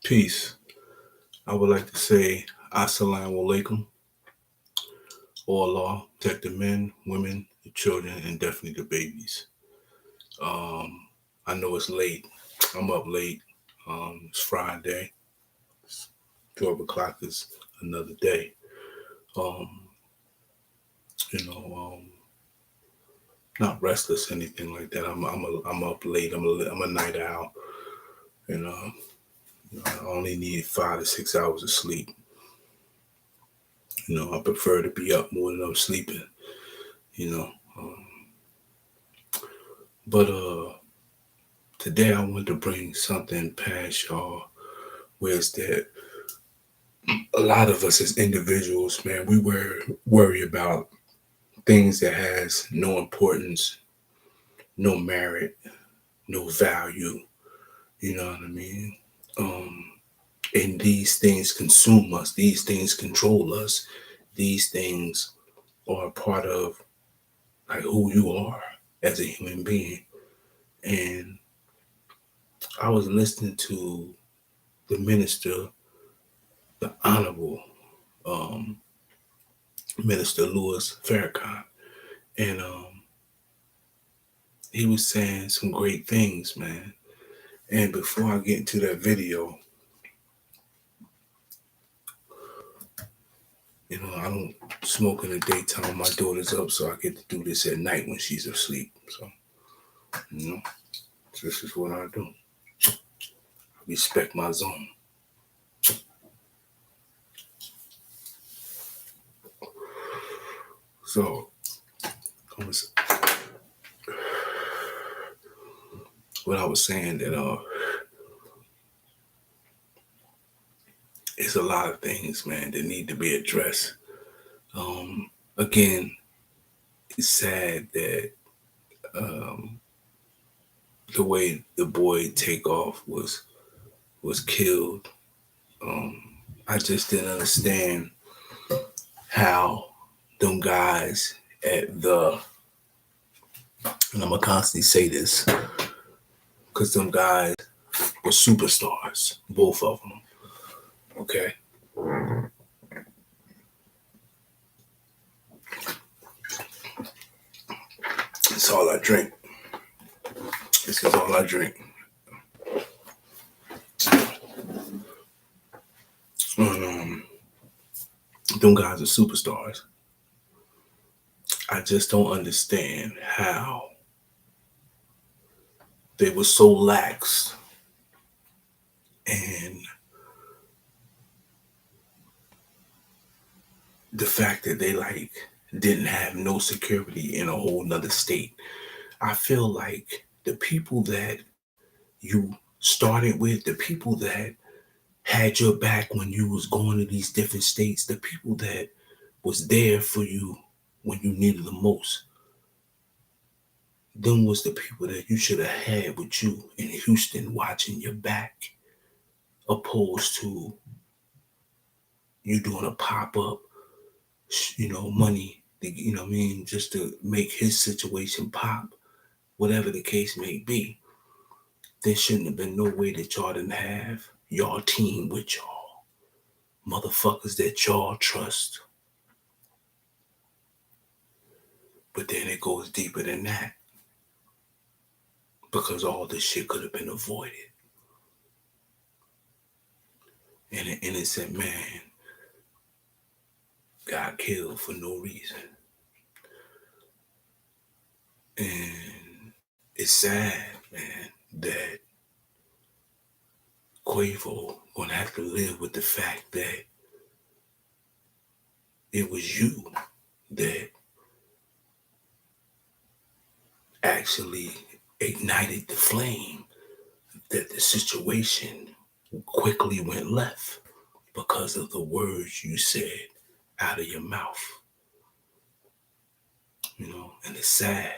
Peace. I would like to say Assalamu alaikum, or Allah, protect the men, women, the children, and definitely the babies. Um, I know it's late. I'm up late. It's Friday. It's 12 o'clock is another day. Um, you know, not restless, anything like that. I'm up late. I'm a night owl. You know, I only need 5 to 6 hours of sleep. I prefer to be up more than I'm sleeping. You know, um, but today I want to bring something past y'all, where it's that a lot of us as individuals, man, we worry about things that has no importance, no merit, no value. You know what I mean? Um, and these things consume us. These things control us. These things are a part of like who you are as a human being. And I was listening to the minister, the Honorable um, Minister Louis Farrakhan, and he was saying some great things, man. And before I get into that video, I don't smoke in the daytime. My daughter's up, so I get to do this at night when she's asleep. So, you know, this is what I do. I respect my zone. So, what I was saying that it's a lot of things, man, that need to be addressed. Again, it's sad that um, the way the boy Takeoff was killed. Um, I just didn't understand how them guys at and I'm gonna constantly say this, because them guys were superstars, both of them. Okay, that's all I drink. This is all I drink. And, them guys are superstars. I just don't understand how they were so lax and the fact that they didn't have no security in a whole nother state. I feel like the people that you started with, the people that had your back when you was going to these different states, the people that was there for you when you needed the most, them was the people that you should have had with you in Houston watching your back, opposed to you doing a pop-up, money, what I mean, just to make his situation pop, whatever the case may be. There shouldn't have been no way that y'all didn't have y'all team with y'all, motherfuckers that y'all trust. But then it goes deeper than that, because all this shit could have been avoided. And an innocent man got killed for no reason. And it's sad, man, that Quavo gonna have to live with the fact that it was you that actually ignited the flame, that the situation quickly went left because of the words you said out of your mouth. And it's sad,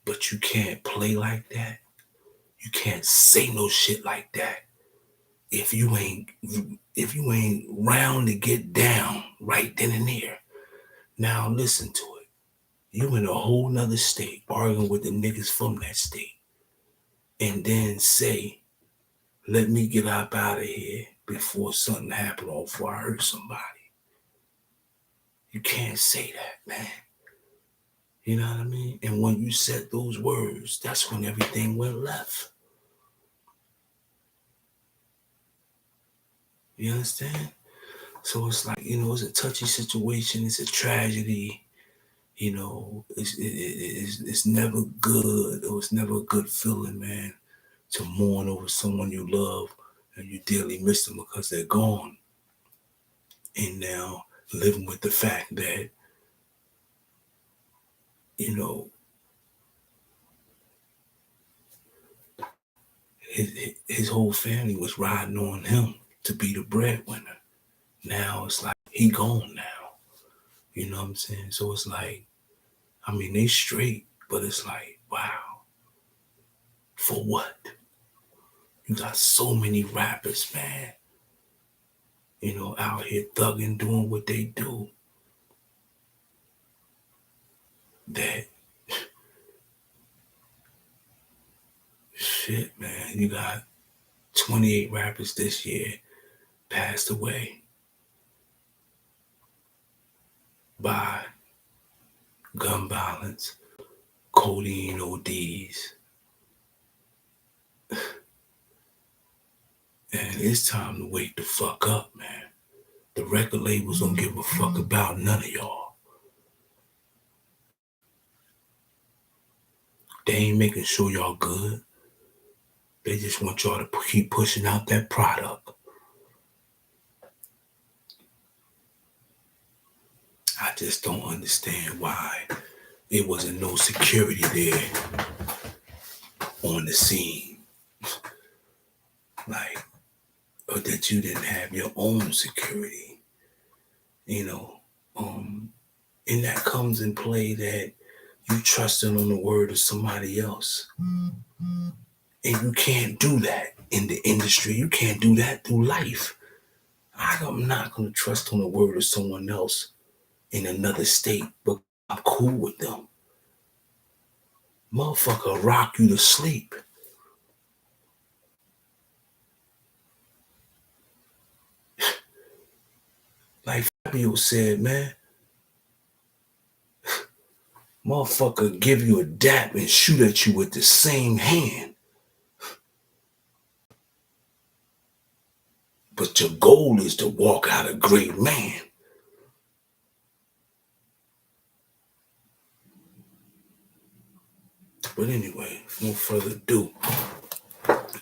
but you can't play like that. You can't say no shit like that if you ain't round to get down right then and there. Now listen to it. You in a whole nother state arguing with the niggas from that state, and then say, let me get up out of here before something happened or before I hurt somebody. You can't say that, man. You know what I mean? And when you said those words, that's when everything went left. You understand? So it's like, it's a touchy situation. It's a tragedy. It's never good. It was never a good feeling, man, to mourn over someone you love and you dearly miss them because they're gone. And now living with the fact that, you know, his whole family was riding on him to be the breadwinner. Now it's like he gone now. You know what I'm saying? So it's like, I mean, they straight, but it's like, wow, for what? You got so many rappers, man, out here thugging, doing what they do. That shit, man. You got 28 rappers this year passed away by gun violence, codeine ODs. And it's time to wake the fuck up, man. The record labels don't give a fuck about none of y'all. They ain't making sure y'all good. They just want y'all to keep pushing out that product. I just don't understand why it wasn't no security there on the scene. Like, or that you didn't have your own security. And that comes in play that you trusting on the word of somebody else. And you can't do that in the industry. You can't do that through life. I'm not going to trust on the word of someone else in another state, but I'm cool with them. Motherfucker rock you to sleep. Like Fabio said, man, motherfucker give you a dap and shoot at you with the same hand. But your goal is to walk out a great man. But anyway, no further ado,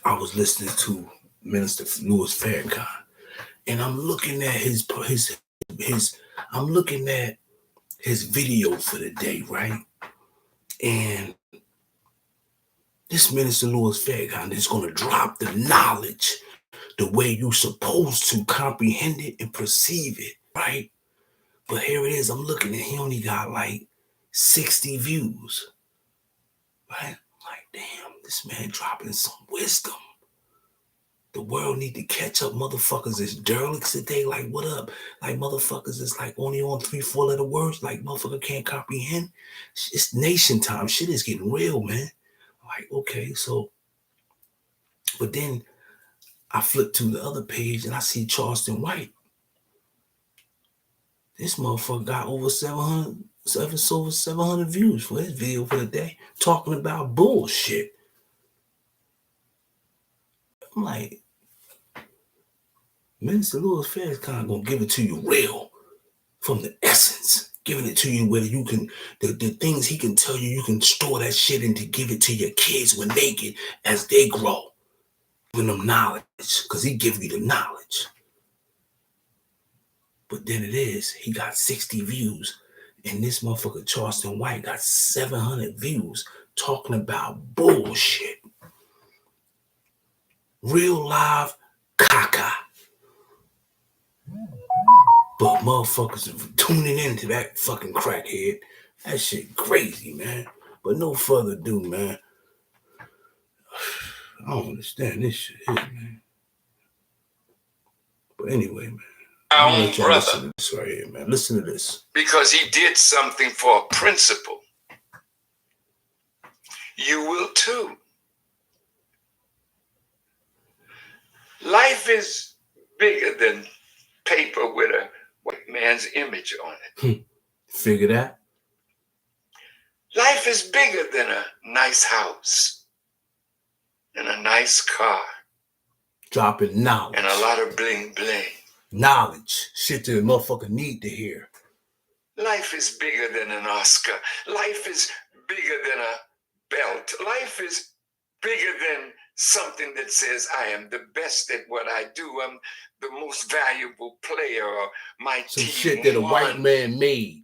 I was listening to Minister Louis Farrakhan, and I'm looking at his I'm looking at his video for the day, right? And this Minister Louis Farrakhan is going to drop the knowledge the way you're supposed to comprehend it and perceive it, right? But here it is. I'm looking at he only got like 60 views, right? I'm like, damn, this man dropping some wisdom. The world need to catch up. Motherfuckers is derelicts today. Like, what up? Like, motherfuckers is like only on 3-4 letter words. Like, motherfucker can't comprehend. It's nation time. Shit is getting real, man. Like, okay, so, but then I flip to the other page and I see Charleston White. This motherfucker got over 700 views for his video for the day, talking about bullshit. I'm like, Minister Louis Farrakhan gonna give it to you real, from the essence, giving it to you where you can, the things he can tell you, you can store that shit and to give it to your kids when they get, as they grow, giving them knowledge, because he give you the knowledge. But then it is, he got 60 views, and this motherfucker Charleston White got 700 views talking about bullshit. Real live caca. But motherfuckers are tuning into that fucking crackhead. That shit crazy, man. But no further ado, man. I don't understand this shit here, man. But anyway, man. I'm gonna let y'all listen to this right here, man. Listen to this. Because he did something for a principle. You will too. Life is bigger than paper with a white man's image on it. Figure that. Life is bigger than a nice house and a nice car Dropping knowledge. and a lot of bling bling. Knowledge. Shit that a motherfucker need to hear. Life is bigger than an Oscar. Life is bigger than a belt. Life is bigger than something that says I am the best at what I do. I'm the most valuable player, or my Some team shit that a won. white man made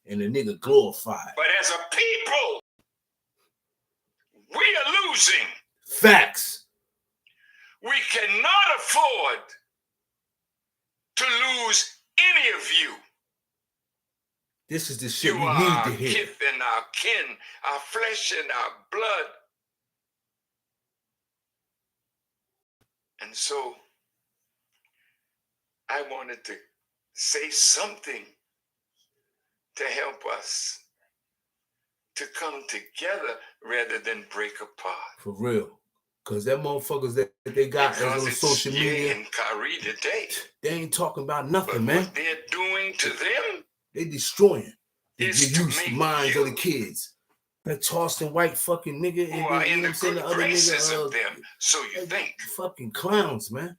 and a nigga glorified. But as a people, we are losing. Facts. We cannot afford to lose any of you. This is the shit You we are need our to hear. kith and our kin, our flesh and our blood. And so I wanted to say something to help us to come together rather than break apart. For real. Because that motherfuckers that they got Because on it's social Ye media, and Kyrie today. they ain't talking about But nothing, man. what they're doing to them They destroying the is to youth make minds you of the kids. That Charleston White fucking nigga who and are then, you in know what the I'm saying, good the other graces nigga, of them. So you think. fucking clowns, man.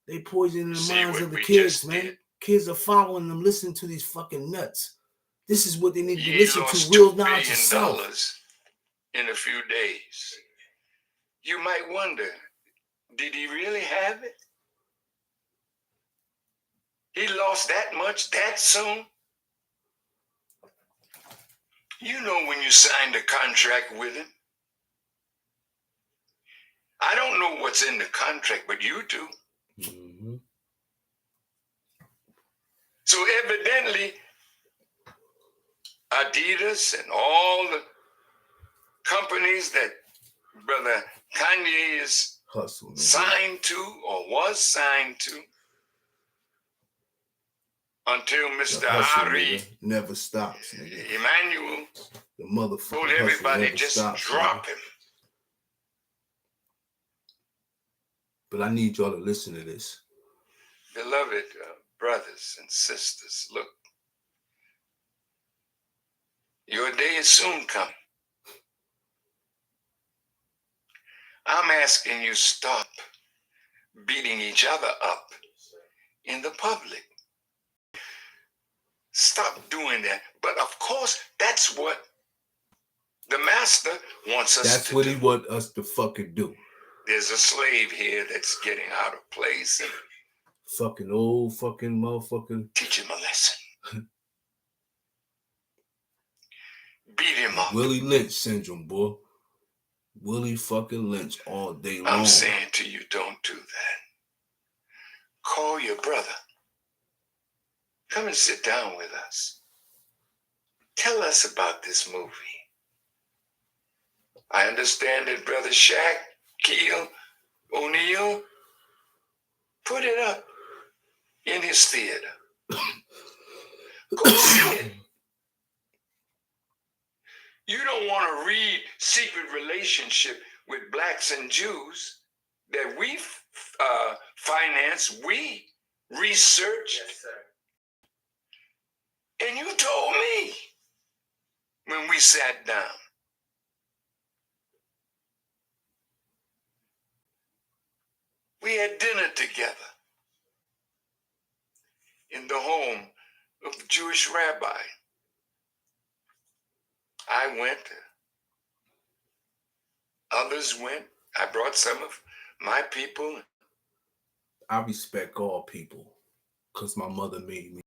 They poisoning the See minds what of the we kids, just man. did? Kids are following them, listening to these fucking nuts. This is what they need to Ye listen lost to, real $2 knowledge billion of self. in a few days. You might wonder, did he really have it? He lost that much that soon? You know when you signed a contract with him. I don't know what's in the contract, but you do. Mm-hmm. So evidently, Adidas and all the companies that Brother Kanye is Hustle, nigga. signed to or was signed to until The Mr. hustle, Ari nigga, never stops, nigga. Emmanuel The motherfucking told hustle everybody never just stops, drop nigga. him. But I need y'all to listen to this. Beloved brothers and sisters, look, your day is soon coming. I'm asking you stop beating each other up in the public. Stop doing that. But of course, that's what the master wants us That's to what do. he want us to fucking do. There's a slave here that's getting out of place. And Fucking old fucking motherfucker. teach him a lesson. Beat him up. Willie Lynch syndrome, boy. Willie fucking Lynch all day long. I'm saying to you, don't do that. Call your brother. Come and sit down with us. Tell us about this movie. I understand that Brother Shaq, Keel, O'Neal put it up in his theater. Go see it. You don't want to read Secret Relationship with Blacks and Jews that we finance, we researched. Yes, sir. And you told me when we sat down. We had dinner together in the home of the Jewish rabbi. I went, others went. I brought some of my people. I respect all people because my mother made me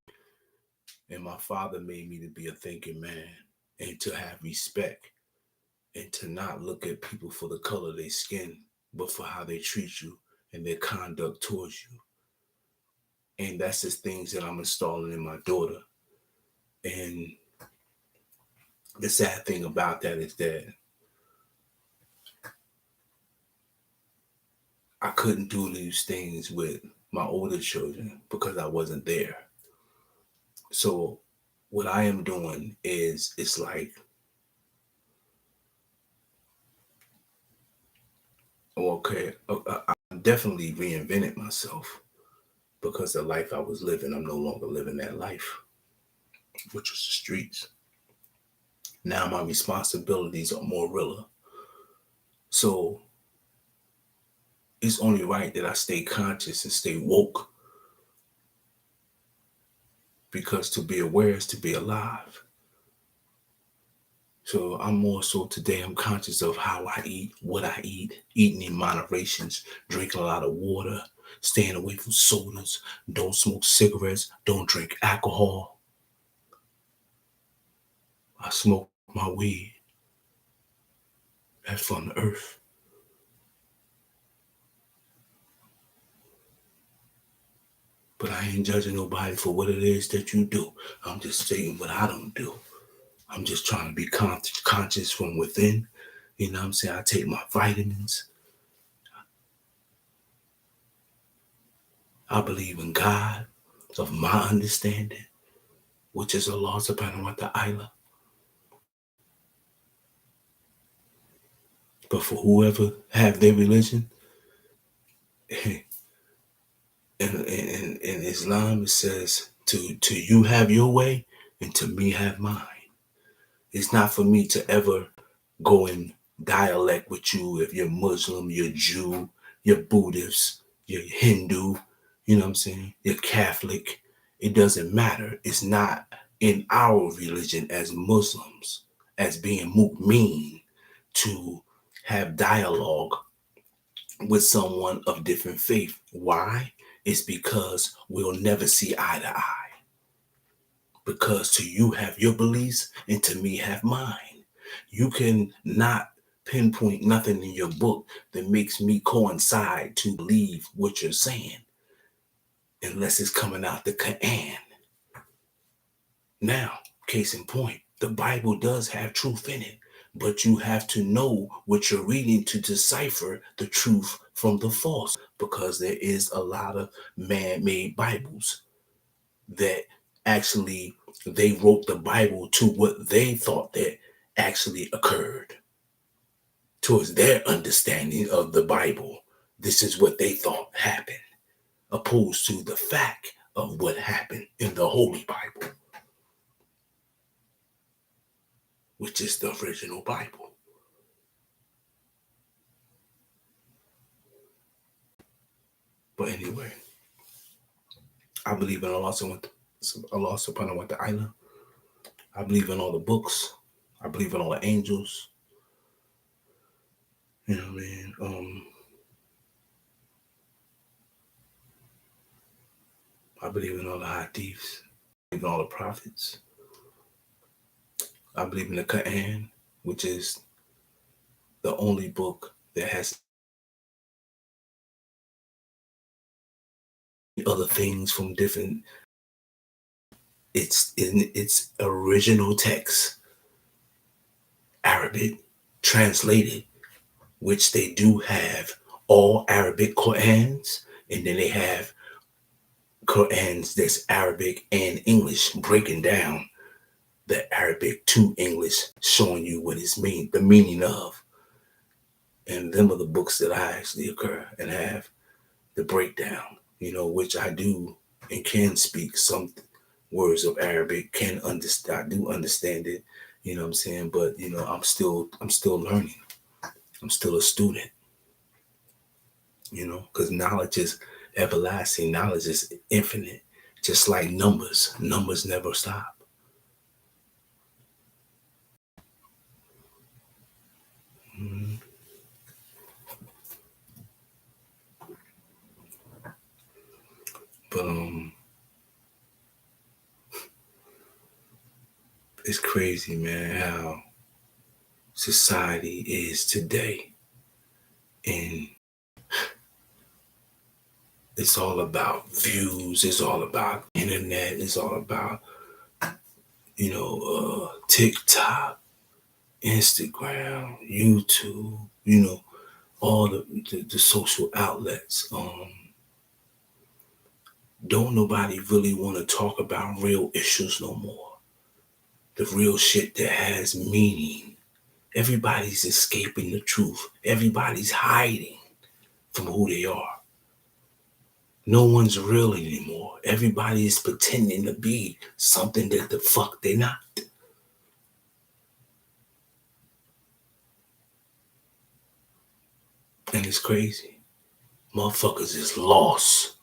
and my father made me to be a thinking man and to have respect and to not look at people for the color of their skin, but for how they treat you and their conduct towards you. And that's the things that I'm installing in my daughter. And the sad thing about that is that I couldn't do these things with my older children because I wasn't there. So what I am doing is, it's like, okay, I definitely reinvented myself because the life I was living, I'm no longer living that life, which was the streets. Now my responsibilities are more realer. So it's only right that I stay conscious and stay woke because to be aware is to be alive. So I'm more so today, I'm conscious of how I eat, what I eat, eating in moderations, drinking a lot of water, staying away from sodas, don't smoke cigarettes, don't drink alcohol. I smoke my weed. That's from the earth. But I ain't judging nobody for what it is that you do. I'm just stating what I don't do. I'm just trying to be conscious from within. You know what I'm saying? I take my vitamins. I believe in God of my understanding, which is Allah subhanahu wa ta'ala. But for whoever have their religion, in Islam it says to you have your way and to me have mine. It's not for me to ever go in dialect with you if you're Muslim, you're Jew, you're Buddhist, you're Hindu, you know what I'm saying? You're Catholic. It doesn't matter. It's not in our religion as Muslims as being mu'min to have dialogue with someone of different faith. Why? It's because we'll never see eye to eye. Because to you have your beliefs and to me have mine. You can not pinpoint nothing in your book that makes me coincide to believe what you're saying unless it's coming out the Quran. Now, case in point, the Bible does have truth in it, but you have to know what you're reading to decipher the truth from the false because there is a lot of man-made Bibles that actually they wrote the Bible to what they thought that actually occurred towards their understanding of the Bible. This is what they thought happened, opposed to the fact of what happened in the Holy Bible, which is the original Bible. But anyway, I believe in Allah subhanahu wa ta'ala. I believe in all the books. I believe in all the angels. You know what I mean? I believe in all the hadiths. I believe in all the prophets. I believe in the Quran, which is the only book that has other things from different. It's in its original text, Arabic, translated, which they do have all Arabic Qurans, and then they have Qurans that's Arabic and English, breaking down the Arabic to English, showing you what it's mean, the meaning of. And them are the books that I actually occur and have the breakdown, which I do and can speak some words of Arabic, can understand, I do understand it, you know what I'm saying? But I'm still learning. I'm still a student, because knowledge is everlasting, knowledge is infinite, just like numbers. Numbers never stop. Mm-hmm. But it's crazy, man, how society is today. And it's all about views. It's all about internet. It's all about, TikTok, Instagram, YouTube, all the social outlets. Don't nobody really want to talk about real issues no more. The real shit that has meaning. Everybody's escaping the truth. Everybody's hiding from who they are. No one's real anymore. Everybody is pretending to be something that the fuck they're not. And it's crazy. Motherfuckers is lost.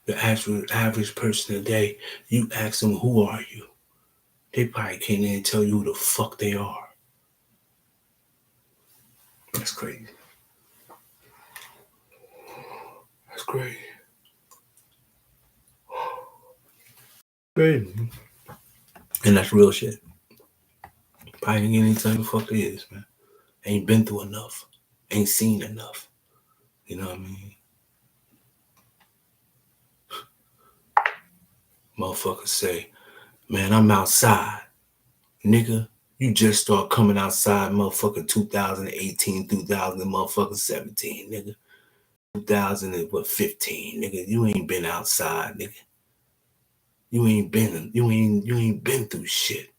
The average person today, you ask them, who are you? They probably can't even tell you who the fuck they are. That's crazy. That's crazy. Crazy. And that's real shit. Probably ain't tell you the fuck it is, man. Ain't been through enough. Ain't seen enough. You know what I mean? Motherfuckers say, man, I'm outside. Nigga, you just start coming outside, motherfucker, 2018, 2017, nigga. 2015, nigga. You ain't been outside, nigga. You ain't been through shit.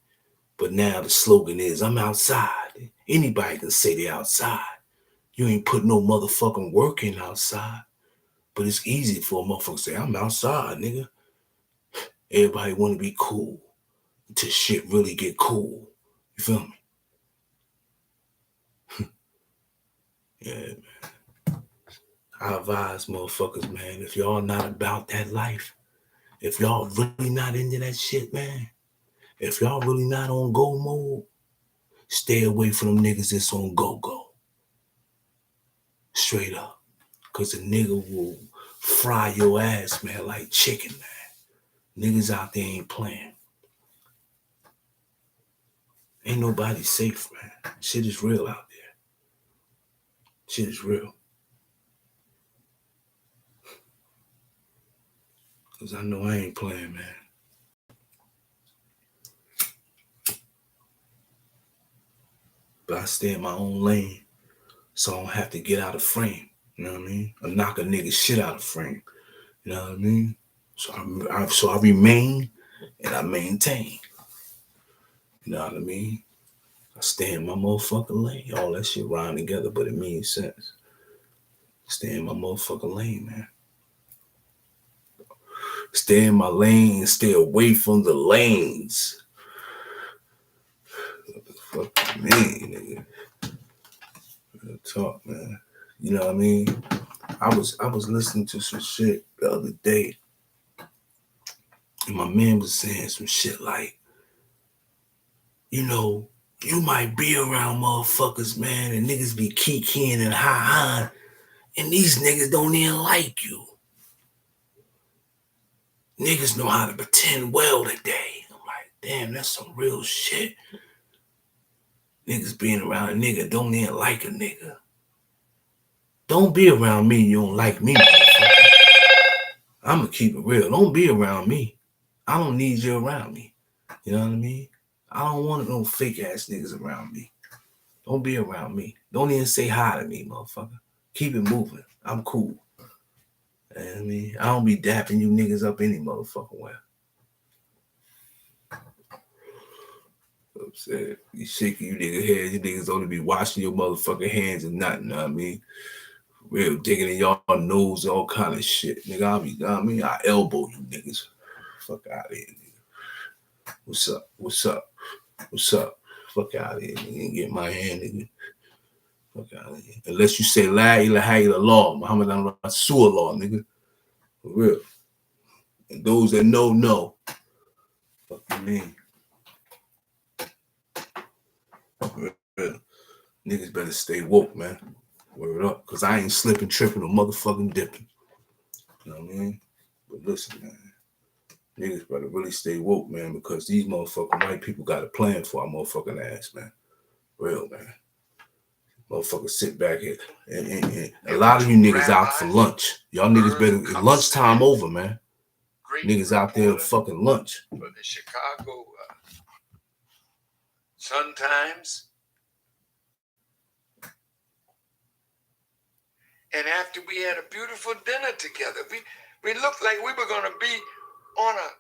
But now the slogan is, I'm outside. Anybody can say they outside. You ain't put no motherfucking work in outside. But it's easy for a motherfucker to say, I'm outside, nigga. Everybody want to be cool until shit really get cool. You feel me? Yeah, man. I advise motherfuckers, man, if y'all not about that life, if y'all really not into that shit, man, if y'all really not on go mode, stay away from them niggas that's on go-go. Straight up. Because a nigga will fry your ass, man, like chicken, man. Niggas out there ain't playing. Ain't nobody safe, man. Shit is real out there. Shit is real. Because I know I ain't playing, man. But I stay in my own lane, so I don't have to get out of frame. You know what I mean? Or knock a nigga shit out of frame. You know what I mean? So I remain and I maintain. You know what I mean? I stay in my motherfucking lane. All that shit rhyme together, but it means sense. Stay in my motherfucking lane, man. Stay in my lane and stay away from the lanes. What the fuck you mean, nigga? Real talk, man. You know what I mean? I was listening to some shit the other day, and my man was saying some shit like, you know, you might be around motherfuckers, man, and niggas be kikiing and ha-ha, and these niggas don't even like you. Niggas know how to pretend well today. I'm like, damn, that's some real shit. Niggas being around a nigga don't even like a nigga. Don't be around me, you don't like me, motherfucker. I'ma keep it real. Don't be around me. I don't need you around me. You know what I mean? I don't want no fake ass niggas around me. Don't be around me. Don't even say hi to me, motherfucker. Keep it moving. I'm cool. You know what I mean? I don't be dapping you niggas up any motherfucking way. I'm saying, you shaking you nigga head, you niggas only be washing your motherfucking hands and nothing, you know what I mean? Real digging in y'all nose, all kind of shit. Nigga, I'll be, you know what I mean? I elbow you niggas. Fuck out of here, nigga. What's up? What's up? What's up? Fuck out of here, nigga. Get my hand, nigga. Fuck out of here. Unless you say La ilaha illallah, Muhammad Rasulullah, nigga. For real. And those that know. Fuck you mean? For real. Niggas better stay woke, man. Word up. Because I ain't slipping, tripping, or motherfucking dipping. You know what I mean? But listen, man. Niggas better really stay woke, man, because these motherfucking white people got a plan for our motherfucking ass, man. Real, man. Motherfuckers sit back here. And a lot of you niggas out for lunch. Y'all niggas better, lunchtime over, man. Niggas out there fucking lunch. For the Chicago Sun-Times. And after we had a beautiful dinner together, we looked like we were going to be on a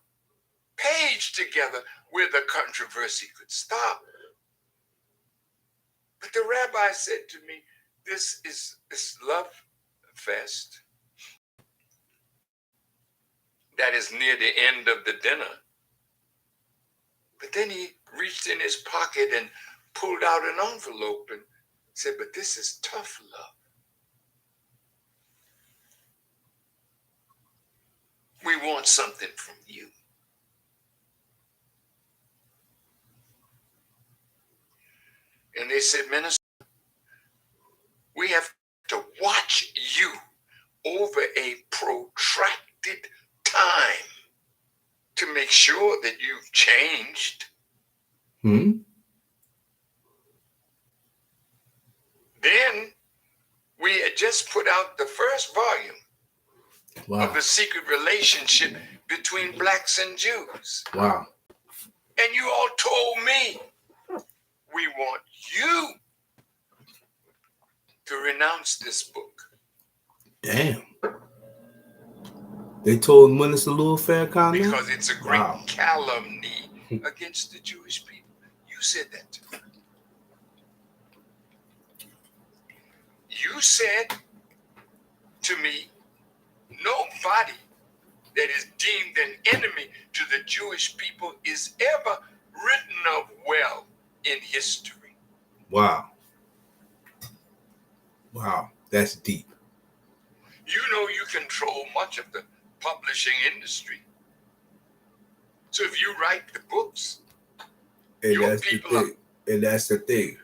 page together where the controversy could stop. But the rabbi said to me, this is this love fest that is near the end of the dinner. But then he reached in his pocket and pulled out an envelope and said, but this is tough love. We want something from you. And they said, Minister, we have to watch you over a protracted time to make sure that you've changed. Then we had just put out the first volume of The Secret Relationship Between Blacks and Jews. Wow. And you all told me, we want you to renounce this book. Damn. They told Minister Louis Farrakhan because it's a great calumny against the Jewish people. You said that to me. You said to me, nobody that is deemed an enemy to the Jewish people is ever written of well in history. Wow. Wow. That's deep. You know you control much of the publishing industry. So if you write the books, and your that's people the thing. And that's the thing.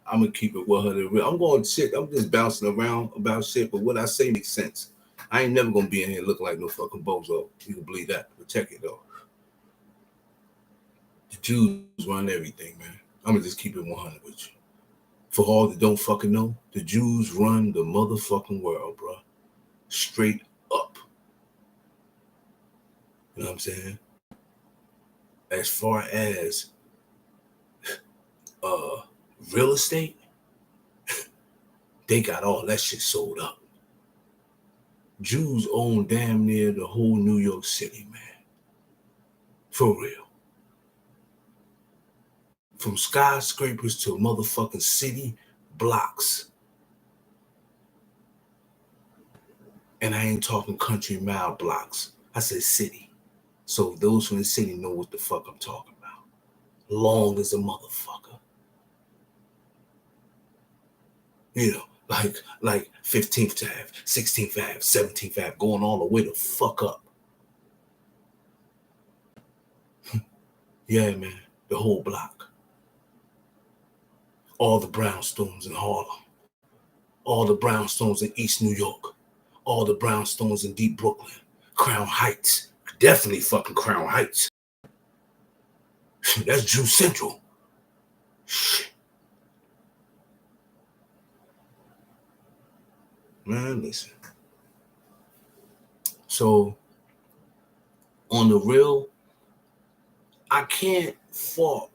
I'm gonna keep it 100 real. I'm going shit. I'm just bouncing around about shit, but what I say makes sense. I ain't never gonna be in here looking like no fucking bozo. You can believe that. But check it though. The Jews run everything, man. I'm gonna just keep it 100 with you. For all that don't fucking know, the Jews run the motherfucking world, bro. Straight up. You know what I'm saying? As far as real estate, they got all that shit sold up. Jews own damn near the whole New York City, man. For real. From skyscrapers to motherfucking city blocks. And I ain't talking country mile blocks. I said city. So those from the city know what the fuck I'm talking about. Long as a motherfucker. You know, like 15th Ave, 16th Ave, 17th Ave, going all the way the fuck up. Yeah, man, the whole block. All the brownstones in Harlem. All the brownstones in East New York. All the brownstones in deep Brooklyn. Crown Heights. Definitely fucking Crown Heights. That's Jew Central. Shit. Man, listen. So, on the real, I can't fault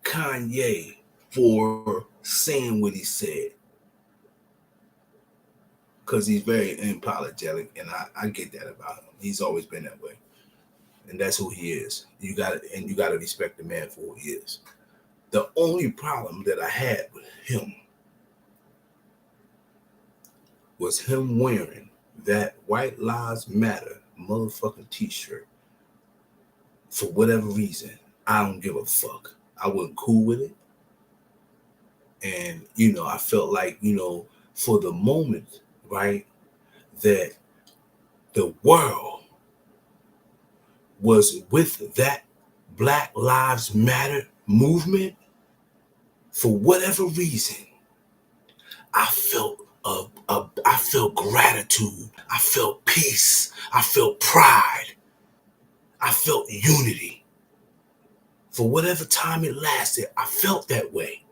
Kanye for saying what he said. Because he's very unapologetic, and I get that about him. He's always been that way. And that's who he is. You gotta respect the man for who he is. The only problem that I had with him was him wearing that White Lives Matter motherfucking t-shirt. For whatever reason, I don't give a fuck. I wasn't cool with it. And, I felt like, for the moment, right, that the world was with that Black Lives Matter movement, for whatever reason, I felt I felt gratitude. I felt peace. I felt pride. I felt unity. For whatever time it lasted, I felt that way.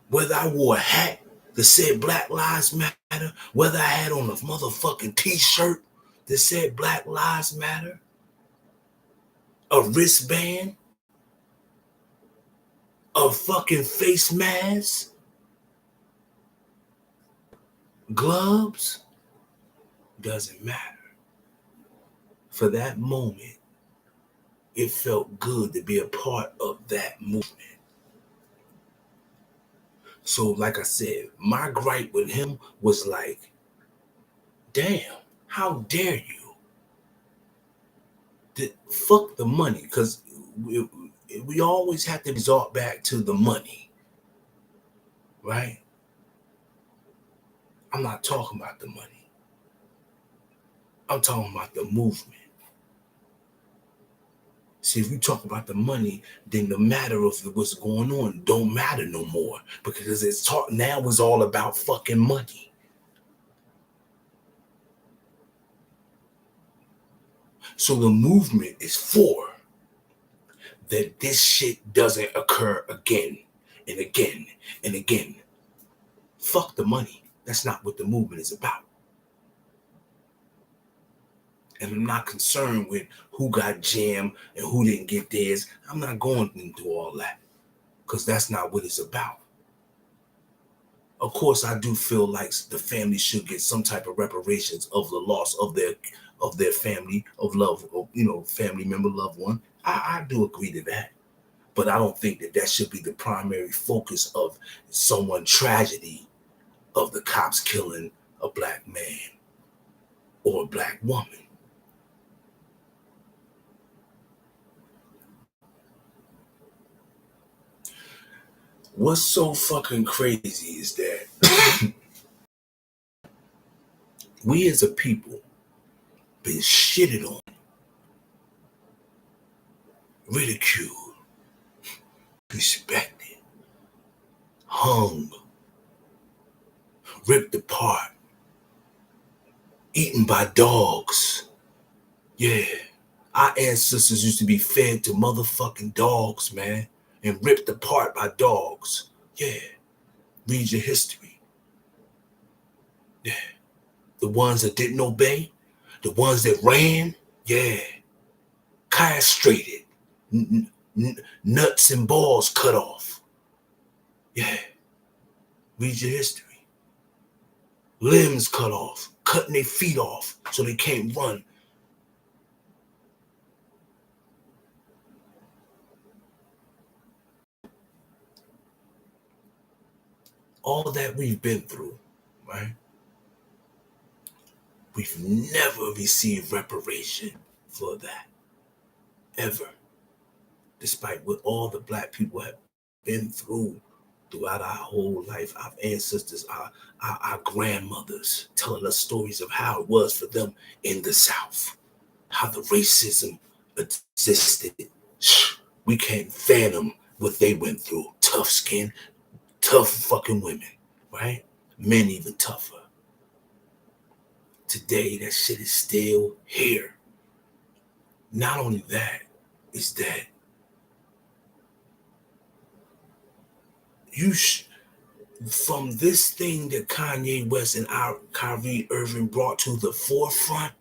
Whether I wore a hat that said Black Lives Matter, whether I had on a motherfucking t-shirt that said Black Lives Matter, a wristband, a fucking face mask, gloves, doesn't matter. For that moment, it felt good to be a part of that movement. So, like I said, my gripe with him was like, damn, how dare you? Fuck the money, because we always have to resort back to the money, right? I'm not talking about the money. I'm talking about the movement. See, if we talk about the money, then the matter of what's going on don't matter no more, because it's talk now is all about fucking money. So the movement is for that this shit doesn't occur again and again and again. Fuck the money. That's not what the movement is about. And I'm not concerned with who got jammed and who didn't get theirs. I'm not going into all that, because that's not what it's about. Of course, I do feel like the family should get some type of reparations of the loss of their family, of love, of, family member, loved one. I do agree to that, but I don't think that should be the primary focus of someone tragedy of the cops killing a black man or a black woman. What's so fucking crazy is that we as a people been shitted on, ridiculed, respected, hung, ripped apart, eaten by dogs. Yeah, our ancestors used to be fed to motherfucking dogs, man, and ripped apart by dogs. Yeah, read your history. Yeah, the ones that didn't obey, the ones that ran, yeah, castrated, nuts and balls cut off. Yeah, read your history. Limbs cut off, cutting their feet off so they can't run. All that we've been through, right? We've never received reparation for that, ever. Despite what all the black people have been through throughout our whole life, our ancestors, our grandmothers telling us stories of how it was for them in the South, how the racism existed. We can't fathom what they went through. Tough skin, tough fucking women, right? Men even tougher. Today, that shit is still here. Not only that, is that from this thing that Kanye West and Kyrie Irving brought to the forefront,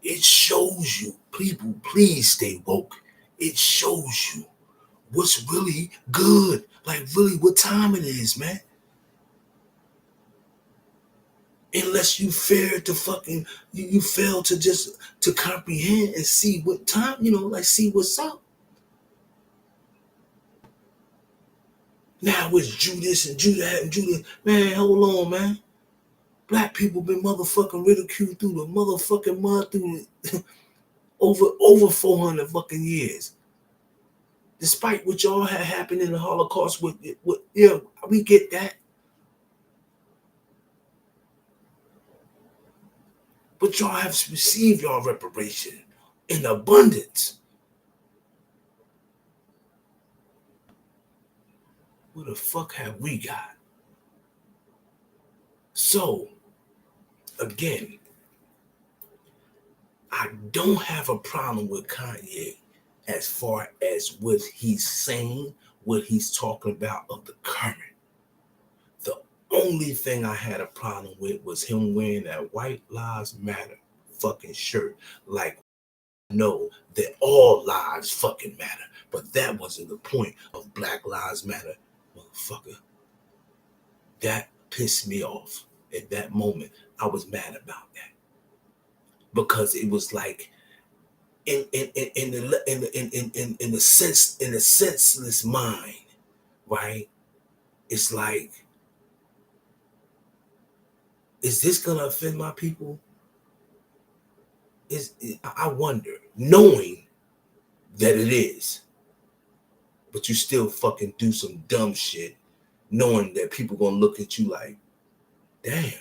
it shows you, people, please stay woke. It shows you what's really good, like really what time it is, man. Unless you fail to fucking, you fail to just to comprehend and see what time, like see what's up. Now it's Judas and Judah and Judah. Man, hold on, man. Black people been motherfucking ridiculed through the motherfucking mud through over 400 fucking years. Despite what y'all had happened in the Holocaust with we get that. But y'all have received y'all reparation in abundance. What the fuck have we got? So, again, I don't have a problem with Kanye as far as what he's saying, what he's talking about of the current. The only thing I had a problem with was him wearing that White Lives Matter fucking shirt. Like, know that all lives fucking matter. But that wasn't the point of Black Lives Matter, motherfucker. That pissed me off. At that moment, I was mad about that. Because it was like, in the senseless mind, right? It's like, is this gonna offend my people? I wonder, knowing that it is, but you still fucking do some dumb shit, knowing that people gonna look at you like, damn,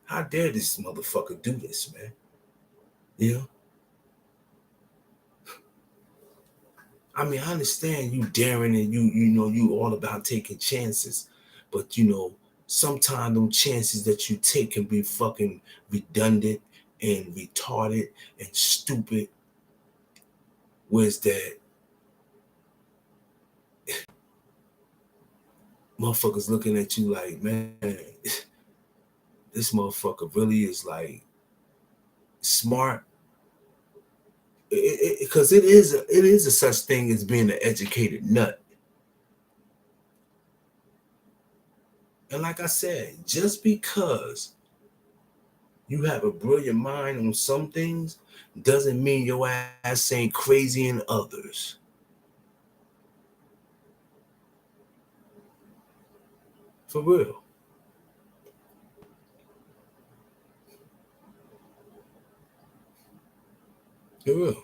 how dare this motherfucker do this, man? You know? I mean, I understand you daring and you all about taking chances, but sometimes them chances that you take can be fucking redundant and retarded and stupid. Where's that? Motherfuckers looking at you like, man, this motherfucker really is like smart, because it is a such thing as being an educated nut. And like I said, just because you have a brilliant mind on some things doesn't mean your ass ain't crazy in others. For real. For real.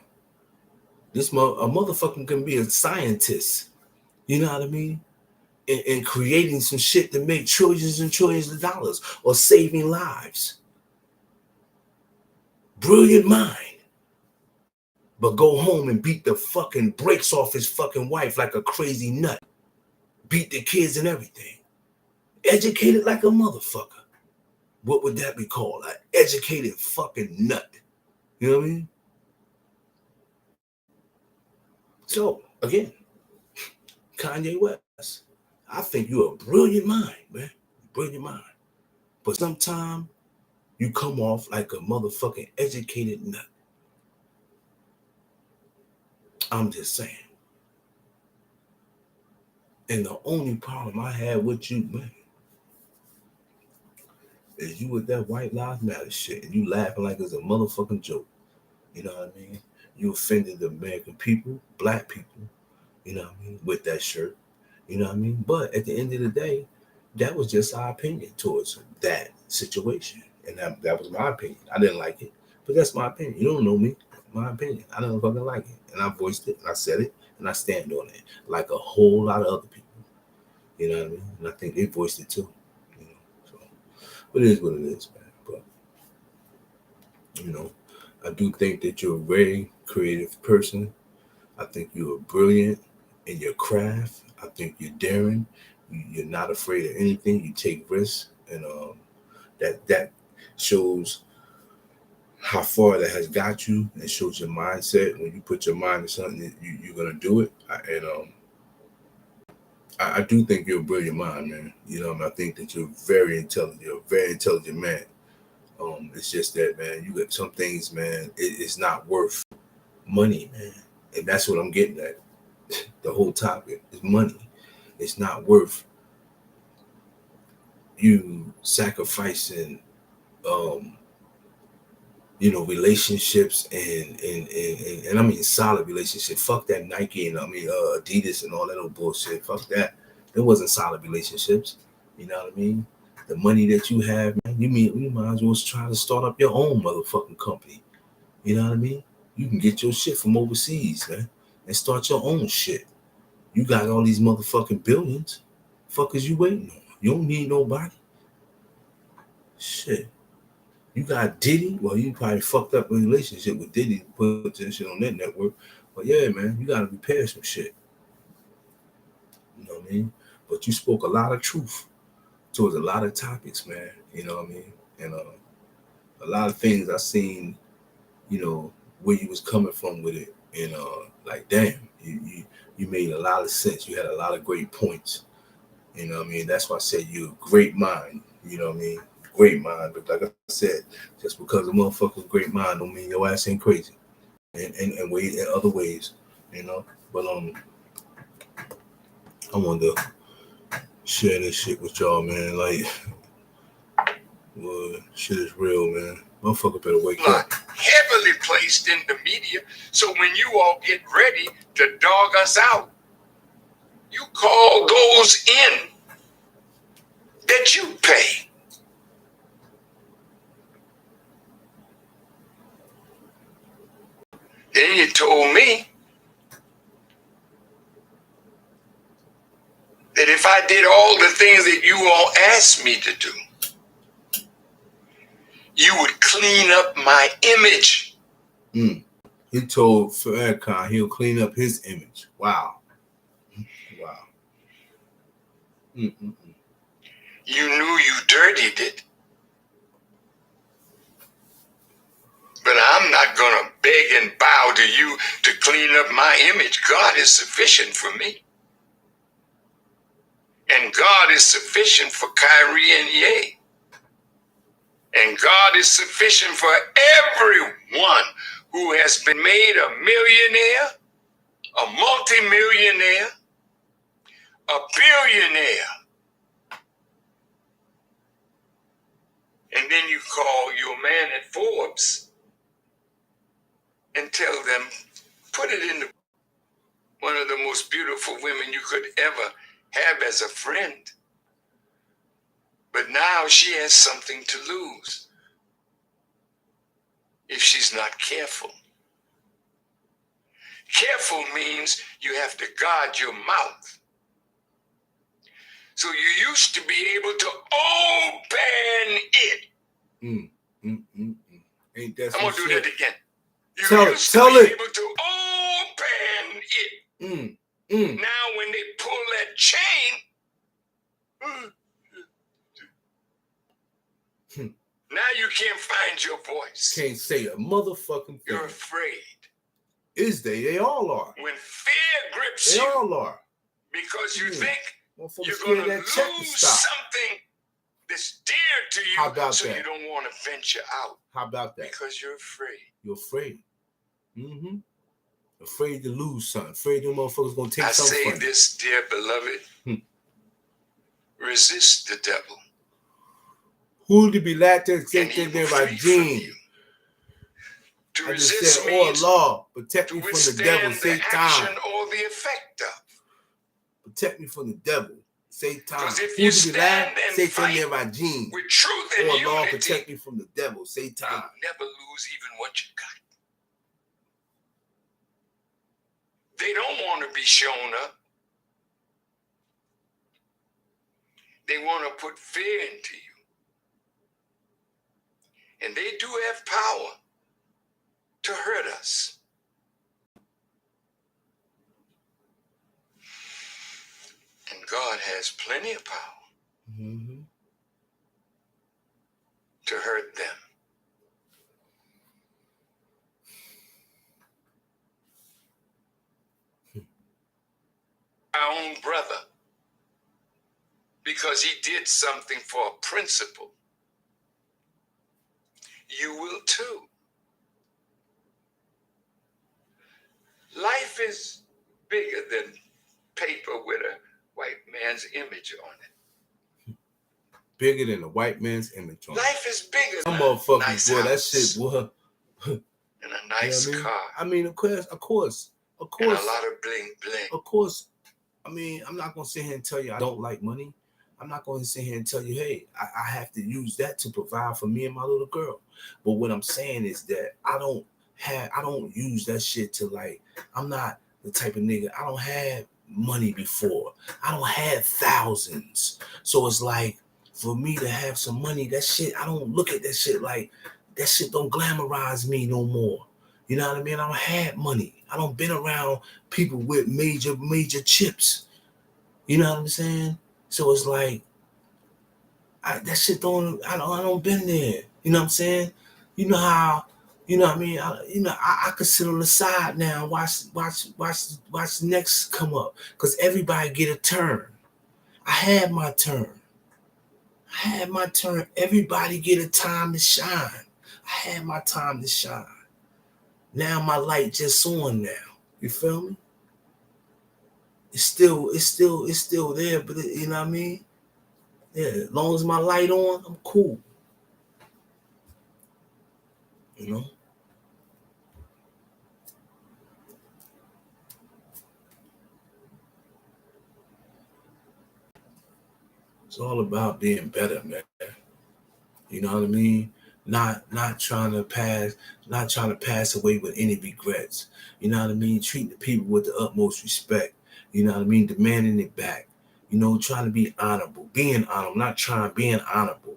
A motherfucker can be a scientist. You know what I mean? And creating some shit to make trillions and trillions of dollars or saving lives. Brilliant mind. But go home and beat the fucking brakes off his fucking wife like a crazy nut. Beat the kids and everything. Educated like a motherfucker. What would that be called? An educated fucking nut. You know what I mean? So, again, Kanye West, I think you're a brilliant mind, man. Brilliant mind. But sometimes you come off like a motherfucking educated nut. I'm just saying. And the only problem I had with you, man, is you with that White Lives Matter shit and you laughing like it's a motherfucking joke. You know what I mean? You offended the American people, black people, you know what I mean, with that shirt. You know what I mean? But at the end of the day, that was just our opinion towards that situation. And that was my opinion. I didn't like it, but that's my opinion. You don't know me. My opinion. I don't fucking like it. And I voiced it, and I said it, and I stand on it. Like a whole lot of other people. You know what I mean? And I think they voiced it too. You know, so it is what it is, man. But I do think that you're a very creative person. I think you're brilliant in your craft. I think you're daring. You're not afraid of anything. You take risks, and that shows how far that has got you, and shows your mindset. When you put your mind to something, you're gonna do it. I do think you're a brilliant mind, man. I think that you're very intelligent. You're a very intelligent man. It's just that, man, you got some things, man. It's not worth money, man, and that's what I'm getting at. The whole topic is money. It's not worth you sacrificing, relationships and I mean solid relationships. Fuck that Nike and Adidas and all that old bullshit. Fuck that. It wasn't solid relationships. You know what I mean? The money that you have, man, you might as well try to start up your own motherfucking company. You know what I mean? You can get your shit from overseas, man, and start your own shit. You got all these motherfucking billions. Fuck is you waiting on? You don't need nobody. Shit. You got Diddy. Well, you probably fucked up a relationship with Diddy to put this shit on that network. But yeah, man, you gotta repair some shit. You know what I mean? But you spoke a lot of truth towards a lot of topics, man. You know what I mean? And a lot of things I seen, where you was coming from with it. And like, damn, you made a lot of sense. You had a lot of great points. You know what I mean? That's why I said you're a great mind. You know what I mean? Great mind. But like I said, just because a motherfucker's great mind don't mean your ass ain't crazy. And ways in other ways, But I wanted to share this shit with y'all, man. Like, well, shit is real, man. Motherfucker better wake up. heavily placed in the media. So when you all get ready to dog us out, you call those in that you pay. Then you told me that if I did all the things that you all asked me to do, you would clean up my image. He told Farrakhan he'll clean up his image. Wow. Wow. Mm-mm-mm. You knew you dirtied it. But I'm not going to beg and bow to you to clean up my image. God is sufficient for me. And God is sufficient for Kyrie and Ye. And God is sufficient for everyone who has been made a millionaire, a multimillionaire, a billionaire. And then you call your man at Forbes and tell them, put it in one of the most beautiful women you could ever have as a friend. But now she has something to lose if she's not careful. Careful means you have to guard your mouth. So you used to be able to open it. Ain't that I'm going to do that again. You tell used to be it. able to open it. Now when they pull that chain, now you can't find your voice. Can't say a motherfucking thing. You're afraid. Is they? They all are. When fear grips They you, all are. because you think you're going going to that check to lose stop. something that's dear to you, How about so that? you don't want to venture out. How about that? Because you're afraid. You're afraid. Afraid to lose something. Afraid them motherfuckers gonna take I something say from you. this, dear beloved, resist the devil. Who to be latin And say he that will they're flee right from gene? you. To I just resist said, oh means Allah, protect to me from the devil, withstand the Satan. action or the effect of. Protect me from the devil, Satan. Because if Who you to be stand and Satan fight they're right gene. with truth and Oh Allah, unity, protect me from the devil, Satan. you'll never lose even what you got. They don't want to be shown up. They want to put fear into you. And they do have power to hurt us. And God has plenty of power to hurt them. Our own brother, because he did something for a principle, you will too. Life is bigger than paper with a white man's image on it. Bigger than a white man's image on it. Life is bigger Some than a motherfuckers, nice boy, house that shit, boy. and a nice car. I mean, of course. And a lot of bling bling. Of course. I mean, I'm not gonna sit here and tell you I don't like money. I'm not going to sit here and tell you, hey, I have to use that to provide for me and my little girl. But what I'm saying is that I don't use that shit to, like, I'm not the type of nigga, I don't have money before. I don't have thousands. So it's like, for me to have some money, that shit, I don't look at that shit like, that shit don't glamorize me no more. You know what I mean? I don't have money. I don't been around people with major chips. You know what I'm saying? So it's like, that shit I don't been there. You know what I'm saying? You know how, you know what I mean? I could sit on the side now, watch the next come up, because everybody get a turn. I had my turn. Everybody get a time to shine. I had my time to shine. Now my light just on now. You feel me? It's still there, but you know what I mean? Yeah, as long as my light on, I'm cool. You know? It's all about being better, man. You know what I mean? Not trying to pass away with any regrets. You know what I mean? Treating the people with the utmost respect. You know what I mean? Demanding it back. You know, trying to be honorable, being honorable, not trying being honorable.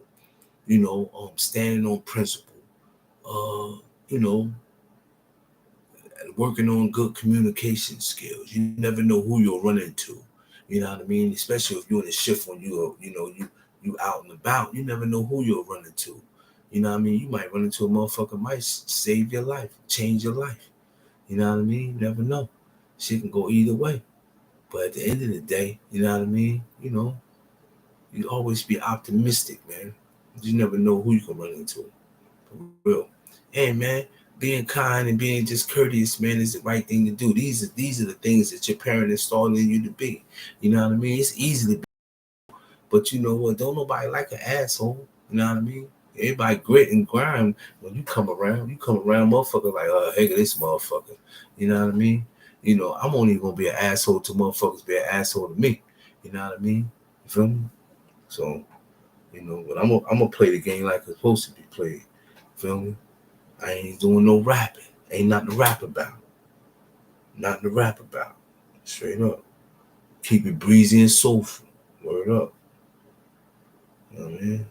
You know, standing on principle. You know, working on good communication skills. You never know who you'll run into. You know what I mean? Especially if you're in a shift when you out and about. You never know who you'll run into. You know what I mean? You might run into a motherfucker might save your life, change your life. You know what I mean? You never know. Shit can go either way. But at the end of the day, you know what I mean? You always be optimistic, man. You never know who you can run into. For real. Hey, man, being kind and being just courteous, man, is the right thing to do. These are the things that your parent installed in you to be. You know what I mean? It's easy to be, but you know what? Don't nobody like an asshole. You know what I mean? Everybody grit and grind when you come around. You come around, motherfucker, like, hey, this motherfucker. You know what I mean? You know, I'm only gonna be an asshole to motherfuckers be an asshole to me. You know what I mean? You feel me? So, but I'm gonna play the game like it's supposed to be played. Feel me? I ain't doing no rapping. Ain't nothing to rap about. Nothing to rap about. Straight up. Keep it breezy and soulful. Word up. You know what I mean?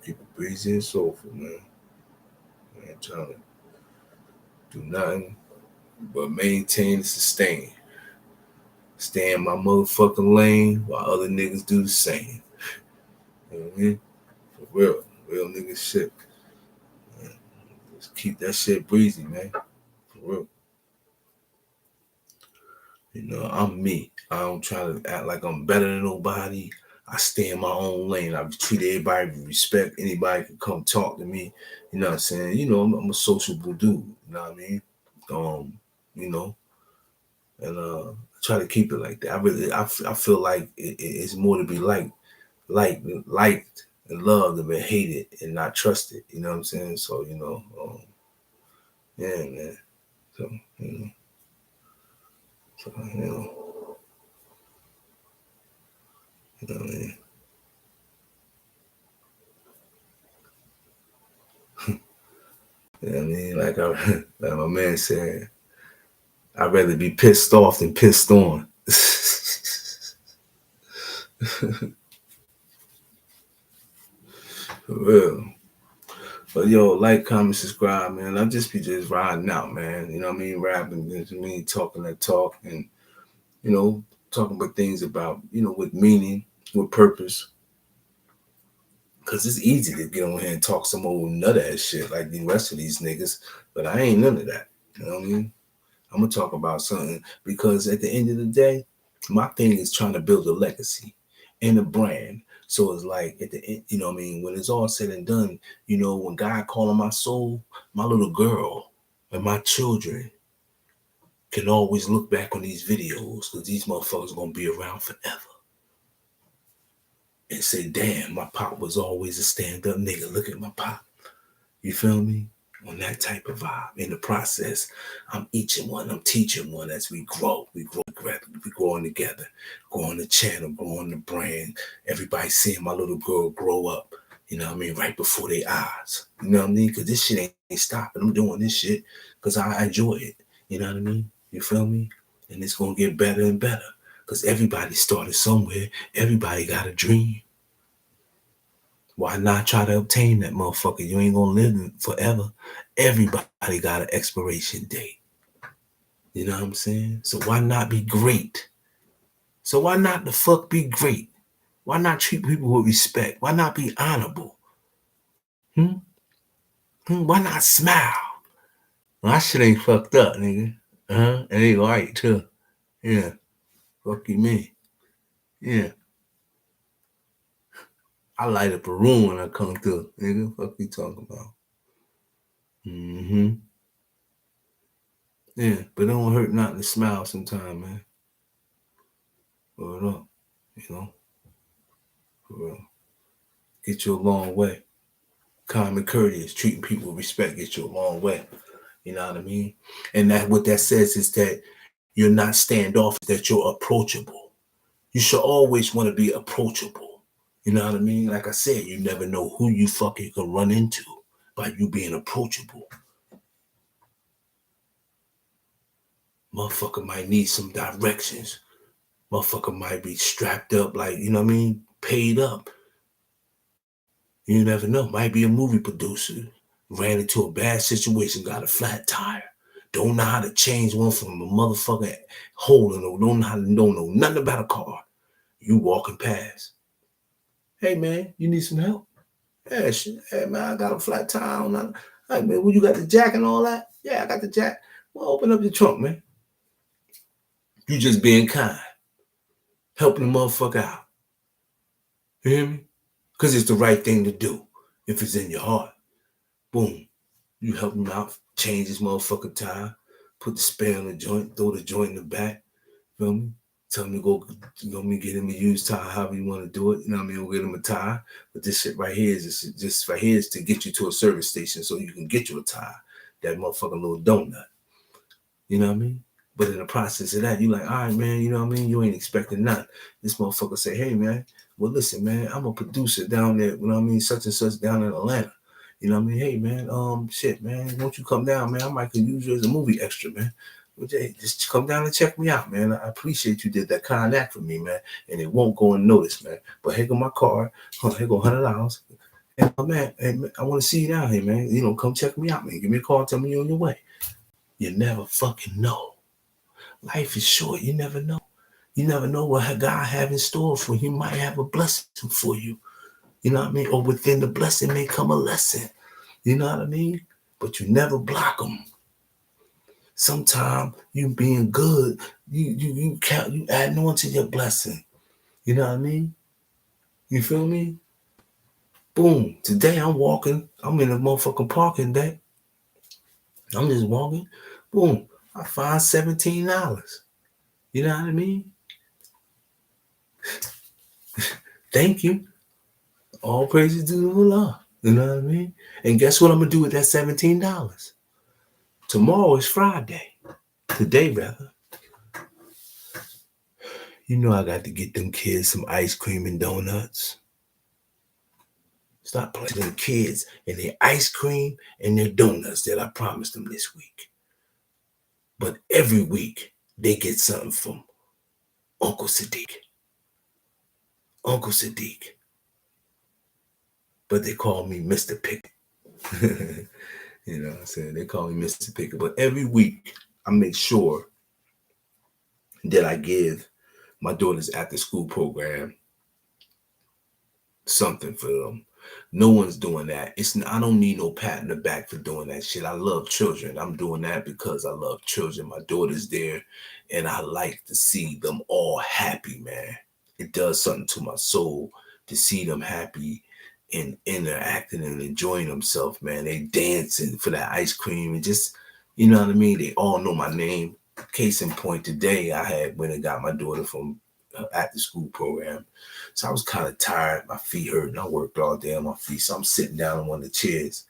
Keep it breezy and soulful, man. I ain't trying to do nothing but maintain and sustain. Stay in my motherfucking lane while other niggas do the same. You know what I mean? For real. Real nigga shit. Man. Just keep that shit breezy, man. For real. I'm me. I don't try to act like I'm better than nobody. I stay in my own lane. I treat everybody with respect. Anybody can come talk to me. You know what I'm saying? I'm a sociable dude. You know what I mean? You know, and I try to keep it like that. I feel like it's more to be liked and loved than been hated and not trusted. You know what I'm saying? So, yeah, man. So, you know, so, what I mean? You know what I mean? Like my man said, I'd rather be pissed off than pissed on. For real. But yo, like, comment, subscribe, man. I just be just riding out, man. You know what I mean? Rapping, you know what I mean? Talking that talk and, talking about things about, with meaning, with purpose. Cause it's easy to get on here and talk some old nut ass shit like the rest of these niggas. But I ain't none of that. You know what I mean? I'm gonna talk about something because at the end of the day, my thing is trying to build a legacy and a brand. So it's like at the end, what I mean, when it's all said and done, when God calling my soul, my little girl and my children can always look back on these videos because these motherfuckers gonna be around forever and say, damn, my pop was always a stand-up nigga. Look at my pop. You feel me? On that type of vibe. In the process, I'm eaching one, I'm teaching one as we grow. We growing together, growing the channel, growing the brand. Everybody seeing my little girl grow up, you know what I mean, right before their eyes. You know what I mean? Because this shit ain't stopping. I'm doing this shit because I enjoy it. You know what I mean? You feel me? And it's going to get better and better because everybody started somewhere. Everybody got a dream. Why not try to obtain that motherfucker? You ain't gonna live forever. Everybody got an expiration date. You know what I'm saying? So why not be great? So why not the fuck be great? Why not treat people with respect? Why not be honorable? Why not smile? My shit ain't fucked up, nigga. It ain't right too. Yeah. Fuck you, me. Yeah. I light up a room when I come through, nigga. Fuck you talking about? Yeah, but it don't hurt nothing to smile sometime, man. Word up, for real. Get you a long way. Common courteous, treating people with respect, get you a long way. You know what I mean? And that what that says is that You're not standoff, that you're approachable. You should always want to be approachable. You know what I mean? Like I said, you never know who you fucking can run into by you being approachable. Motherfucker might need some directions. Motherfucker might be strapped up, like, you know what I mean? Paid up. You never know. Might be a movie producer. Ran into a bad situation, got a flat tire. Don't know how to change one from a motherfucking hole in it. Don't know nothing about a car. You walking past. Hey man, you need some help? Yeah, shit. Hey man, I got a flat tire on that. Hey man, well, you got the jack and all that? Yeah, I got the jack. Well, open up your trunk, man. You just being kind. Helping the motherfucker out. You hear me? Because it's the right thing to do if it's in your heart. Boom. You help him out, change his motherfucking tire, put the spare on the joint, throw the joint in the back. Feel me? Tell him to go, you know me, get him a used tire, however you want to do it. You know what I mean? We'll get him a tire. But this shit right here is just right here is to get you to a service station so you can get you a tire. That motherfucking little donut. You know what I mean? But in the process of that, you like, all right, man, you know what I mean? You ain't expecting nothing. This motherfucker say, hey, man, well, listen, man, I'm a producer down there, you know what I mean? Such and such down in Atlanta. You know what I mean? Hey, man, shit, man, won't you come down, man? I might could use you as a movie extra, man. Hey, just come down and check me out, man. I appreciate you did that kind act for me, man. And it won't go unnoticed, man. But here go my card. Here go $100. And man, hey, man, I want to see you down here, man. You know, come check me out, man. Give me a call. Tell me you're on your way. You never fucking know. Life is short. You never know. You never know what God have in store for you. He might have a blessing for you. You know what I mean? Or within the blessing may come a lesson. You know what I mean? But you never block them. Sometimes you being good, you adding on to your blessing. You know what I mean? You feel me? Boom. Today I'm walking. I'm in a motherfucking parking deck. I'm just walking. Boom. I find $17. You know what I mean? Thank you. All praises to the Lord. You know what I mean? And guess what I'm going to do with that $17? Tomorrow is Friday. Today, rather. You know I got to get them kids some ice cream and donuts. Stop playing them kids and their ice cream and their donuts that I promised them this week. But every week, they get something from Uncle Sadiq. Uncle Sadiq. But they call me Mr. Pickett. You know what I'm saying? They call me Mr. Pickett. But every week, I make sure that I give my daughter's after school program something for them. No one's doing that. I don't need no pat in the back for doing that shit. I love children. I'm doing that because I love children. My daughter's there, and I like to see them all happy, man. It does something to my soul to see them happy and interacting and enjoying themselves, man. They dancing for that ice cream and just, you know what I mean? They all know my name. Case in point, today I had went and got my daughter from after school program. So I was kind of tired. My feet hurt, and I worked all day on my feet. So I'm sitting down on one of the chairs.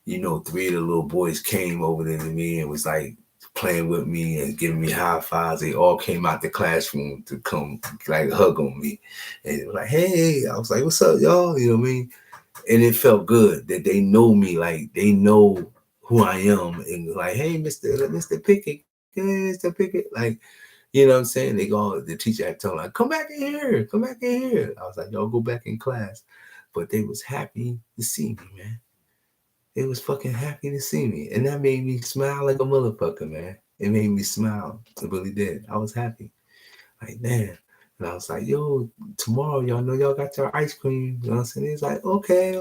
You know, 3 of the little boys came over there to me and was like playing with me and giving me high fives. They all came out the classroom to come like hug on me. And they were like, hey, I was like, what's up, y'all? You know what I mean? And it felt good that they know me, like they know who I am. And like, hey, Mr. Pickett, hey, Mr. Pickett. Like, you know what I'm saying? The teacher had told them, like, come back in here. I was like, y'all go back in class. But they was happy to see me, man. They was fucking happy to see me. And that made me smile like a motherfucker, man. It made me smile. It really did. I was happy. Like, man. And I was like, yo, tomorrow, y'all know y'all got your ice cream. You know what I'm saying? He's like, okay.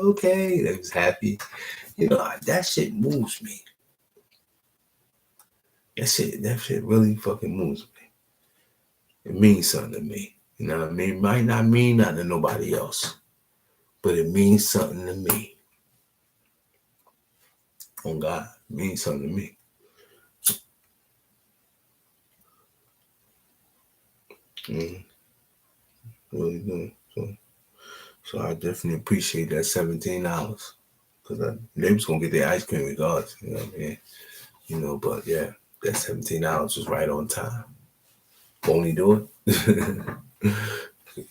They was happy. You know, that shit moves me. That shit really fucking moves me. It means something to me. You know what I mean? It might not mean nothing to nobody else, but it means something to me. Oh God, it means something to me. Really good. So I definitely appreciate that $17 because they was gonna get their ice cream regardless. You know what I mean? You know, but yeah, that $17 was right on time. Won't he do it?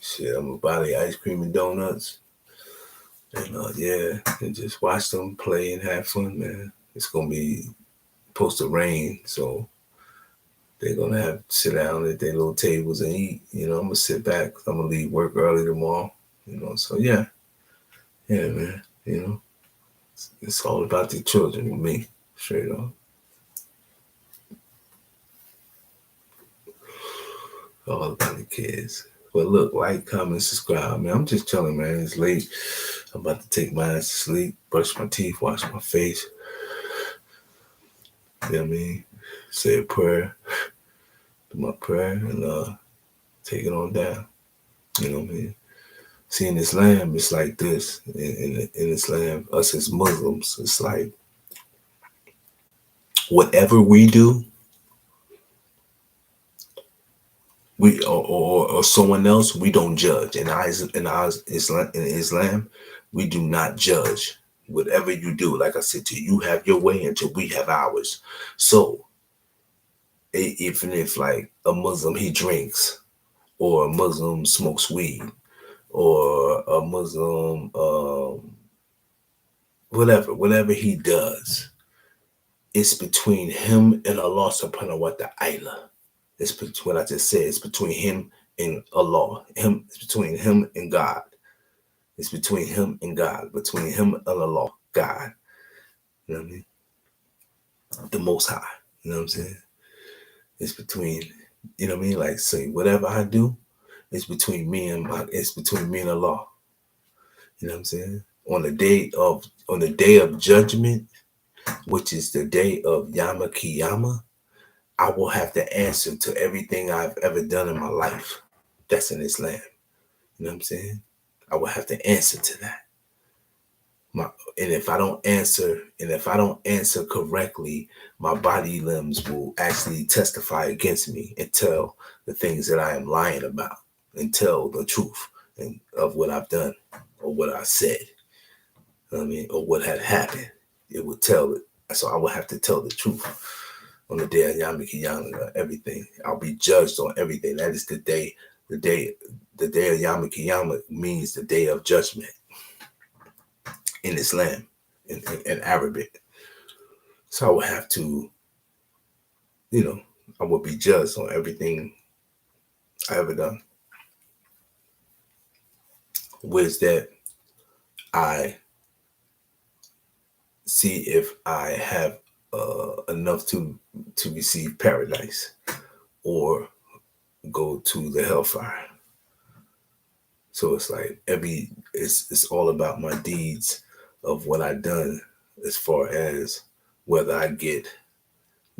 Shit, I'm gonna buy the ice cream and donuts. And yeah, and just watch them play and have fun, man. It's gonna be supposed to rain, so they're gonna have to sit down at their little tables and eat. I'm gonna sit back. I'm gonna leave work early tomorrow. So yeah, man. It's all about the children with me, straight up. All about the kids. But look, like, comment, subscribe, man. I'm just chilling, man. It's late. I'm about to take my ass to sleep, brush my teeth, wash my face. You know what I mean? Say a prayer, do my prayer, and take it on down. You know what I mean? See, in Islam, it's like this. In Islam, us as Muslims, it's like whatever we do, we or someone else, we don't judge. In Islam, we do not judge. Whatever you do, like I said to you, you have your way until we have ours. So even if like a Muslim he drinks, or a Muslim smokes weed, or a Muslim whatever he does, it's between him and Allah subhanahu wa ta'ala. It's what I just said. It's between him and Allah. It's between him and God. It's between him and God. Between him and Allah. God. You know what I mean? The Most High. You know what I'm saying? It's between, you know what I mean? Like, say, whatever I do, it's between me and Allah. You know what I'm saying? On the day of judgment, which is the day of Yama Kiyama, I will have to answer to everything I've ever done in my life. That's in Islam. You know what I'm saying? I will have to answer to that. And if I don't answer correctly, my body limbs will actually testify against me and tell the things that I am lying about, and tell the truth of what I've done or what I said. You know what I mean? Or what had happened. It would tell it. So I will have to tell the truth on the day of Yom Kippur. Everything. I'll be judged on everything. That is the day. The day of Yom Kippur means the day of judgment in Islam, in Arabic. So I would have to, I would be judged on everything I ever done. With that, I see if I have enough to receive paradise or go to the hellfire. So it's like it's all about my deeds of what I done, as far as whether I get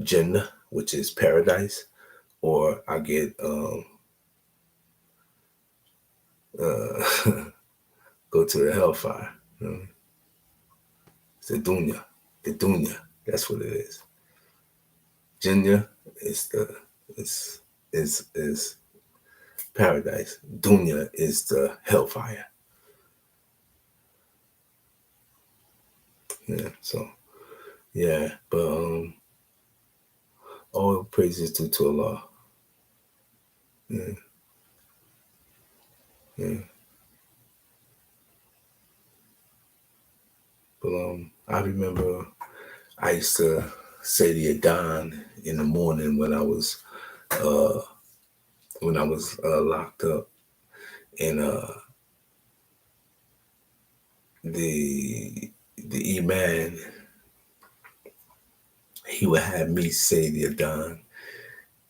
Jannah, which is paradise, or I get go to the hellfire. It's the dunya. The dunya. That's what it is. Jannah is paradise. Dunya is the hellfire. Yeah. So yeah, but all praises due to Allah. Yeah. Yeah. But I remember I used to say the Adhan in the morning when I was locked up, and the Imam, he would have me say the Adhan,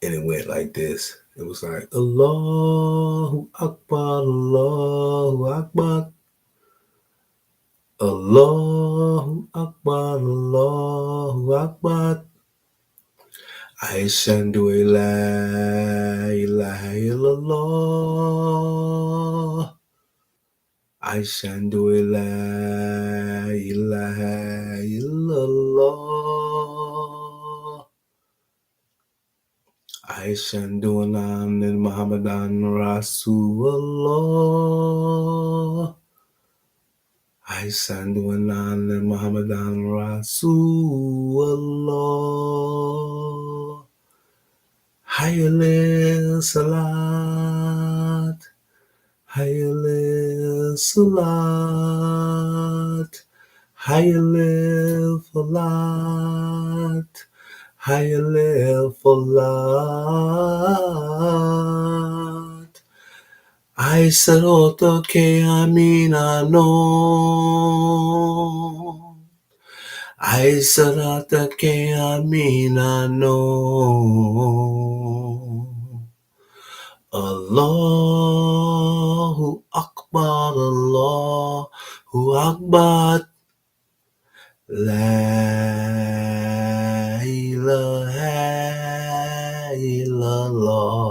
and it went like this. It was like Allahu Akbar, Allahu Akbar, Allahu Akbar, Allahu Akbar. Aishandu la ilaha illallah. Aishandu la ilaha illallah. Aishandu anna Muhammadan Rasulullah. Aishandu anna Muhammadan Rasulullah. Hayalil Salat, Hayalil Salat, Hayalil Falat, Hayalil Falat. I saluto che aminano. I saluto che aminano. Allahu Akbar, Allahu Akbar. La ilaha illallah.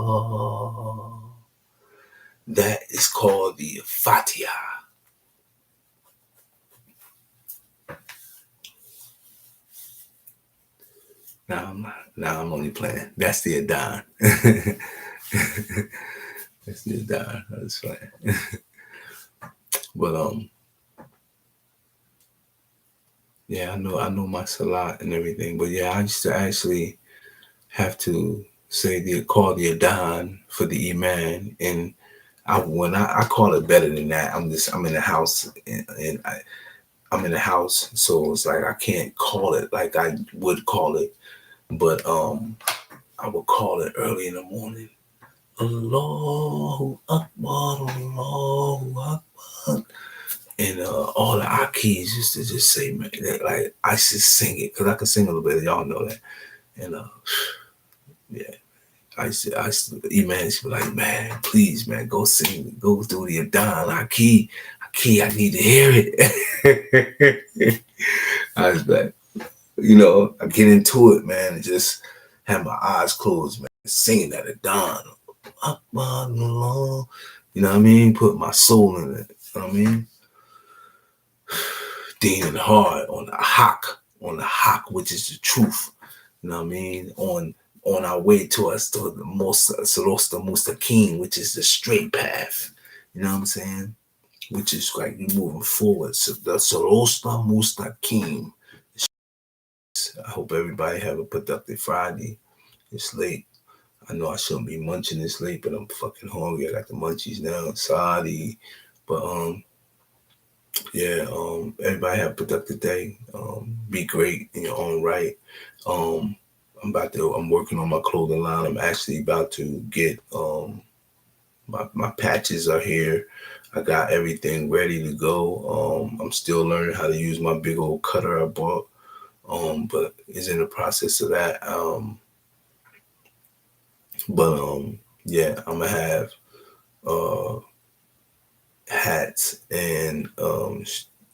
That is called the Fatiha. Now I'm only playing. That's the Adhan. That's the Adhan. That's playing. But yeah, I know my salat and everything. But yeah, I used to actually have to say call the Adhan for the Iman, and I call it better than that. I'm in the house, and I'm in the house, so it's like I can't call it like I would call it, but I would call it early in the morning. Allahu Akbar, Allahu Akbar. And all the Akis used to just say, man, like I should sing it because I can sing a little bit. Y'all know that. And yeah, I used to Iman used to be like, man, please, man, go sing, go do the Adhan Aki, I need to hear it. I was like, I get into it, man, and just have my eyes closed, man, singing that Adhan. You know what I mean? Put my soul in it. You know what I mean? Dealing hard on the haq, which is the truth. You know what I mean? On our way to us to the most Salosta Mustaqim, which is the straight path. You know what I'm saying? Which is like you moving forward. So the Salosta Mustaqim. I hope everybody have a productive Friday. It's late. I know I shouldn't be munching this late, but I'm fucking hungry. I got the munchies now. Sorry. But yeah, everybody have a productive day. Be great in your own right. I'm working on my clothing line. I'm actually about to get my patches are here. I got everything ready to go. I'm still learning how to use my big old cutter I bought. But it's in the process of that. Yeah, I'm gonna have hats and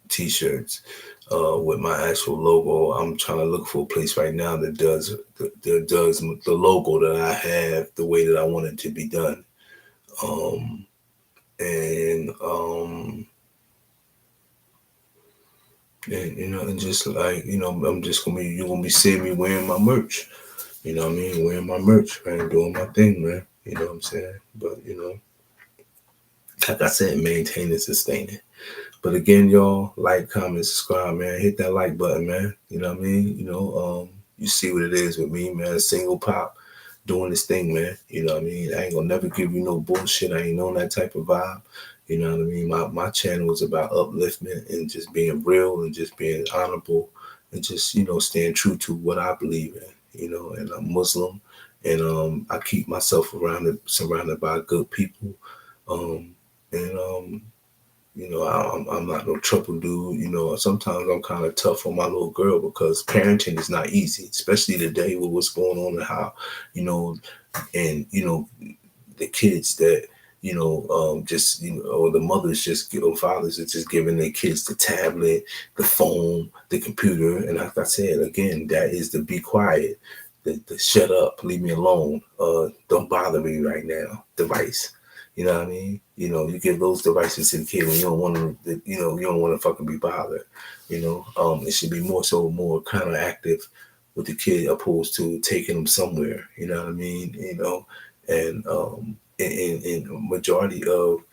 t-shirts with my actual logo. I'm trying to look for a place right now that does the logo that I have the way that I want it to be done. And and just like, I'm just you're gonna be seeing me wearing my merch. You know what I mean? Wearing my merch, man, doing my thing, man. You know what I'm saying? But like I said, maintain and sustain it. But again, y'all, like, comment, subscribe, man. Hit that like button, man. You know what I mean? You see what it is with me, man. Single pop doing this thing, man. You know what I mean? I ain't gonna never give you no bullshit. I ain't on that type of vibe. You know what I mean? My channel is about upliftment and just being real and just being honorable and just, staying true to what I believe in. And I'm Muslim, and I keep myself surrounded by good people. I'm not no trouble dude. Sometimes I'm kind of tough on my little girl because parenting is not easy, especially today with what's going on and how, the kids that, or the mothers or fathers are just giving their kids the tablet, the phone, the computer. And like I said, again, that is the be quiet, the shut up, leave me alone, don't bother me right now device. You know what I mean? You give those devices to the kid when you don't want to, you don't want to fucking be bothered. It should be more kind of active with the kid opposed to taking them somewhere. You know what I mean? And in majority of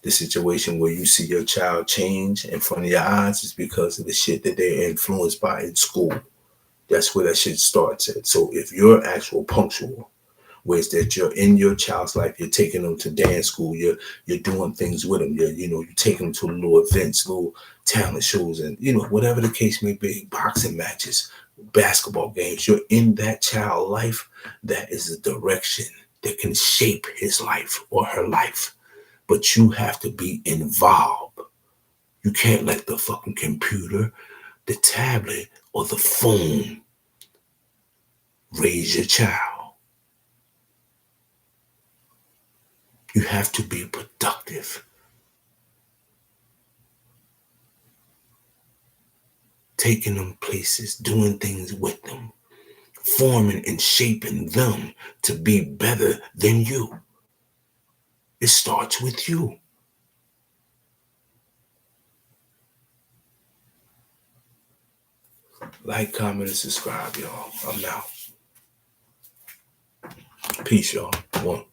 the situation where you see your child change in front of your eyes is because of the shit that they're influenced by in school. That's where that shit starts at. So if you're actual punctual, ways that you're in your child's life. You're taking them to dance school. You're doing things with them. You're taking them to little events, little talent shows, and whatever the case may be, boxing matches, basketball games. You're in that child life. That is a direction that can shape his life or her life. But you have to be involved. You can't let the fucking computer, the tablet, or the phone raise your child. You have to be productive. Taking them places, doing things with them, forming and shaping them to be better than you. It starts with you. Like, comment, and subscribe, y'all. I'm out. Peace, y'all. One.